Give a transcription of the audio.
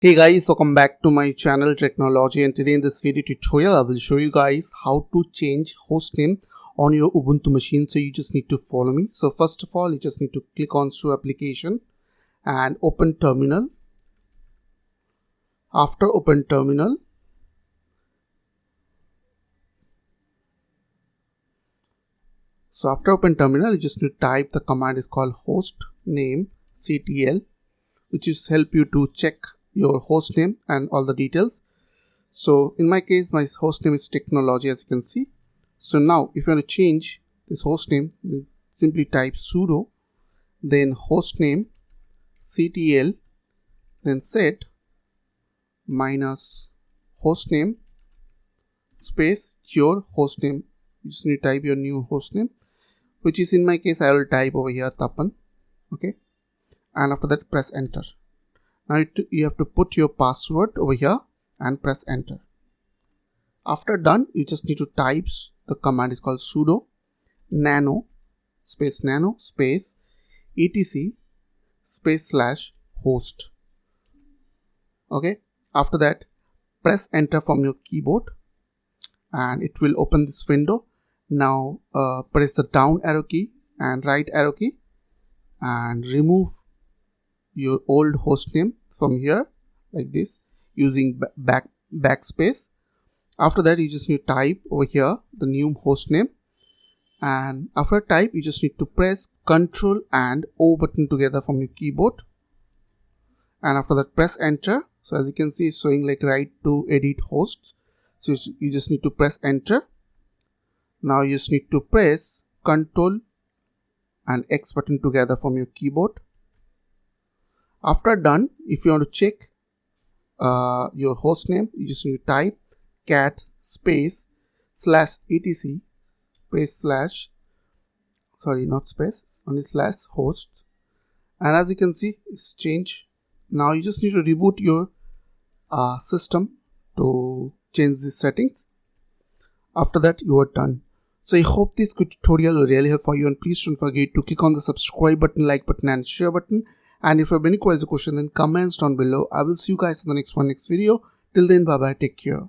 Hey guys, welcome back to my channel Technology, and today in this video tutorial I will show you guys how to change hostname on your Ubuntu machine. So you just need to follow me. So first of all, you just need to click on Sudo application and open terminal. After open terminal, you just need to type the command is called hostnamectl, which is help you to check your host name and all the details. So in my case, my host name is Technology, as you can see. So now if you want to change this host name, simply type sudo, then hostnamectl, then set minus hostname space your hostname. You just need to type your new hostname, which is in my case I will type over here Tapan. Okay, and after that press enter. Now you have to put your password over here and press enter. After done, you just need to type the command is called sudo nano space etc space / host. Okay, after that press enter from your keyboard and it will open this window. Now press the down arrow key and right arrow key and remove your old host name from here like this using backspace. After that, you just need to type over here the new host name, and after type you just need to press Ctrl and O button together from your keyboard, and after that press enter. So as you can see, it's showing like right to edit hosts. So you just need to press enter. Now you just need to press Ctrl and X button together from your keyboard. After done, if you want to check your host name, you just need to type cat space / etc space / sorry, not space, it's only / host, and as you can see it's changed. Now you just need to reboot your system to change these settings. After that you are done. So I hope this tutorial will really help for you, and please don't forget to click on the subscribe button, like button and share button. And if you have any questions, then comments down below. I will see you guys in the next video. Till then, bye bye, take care.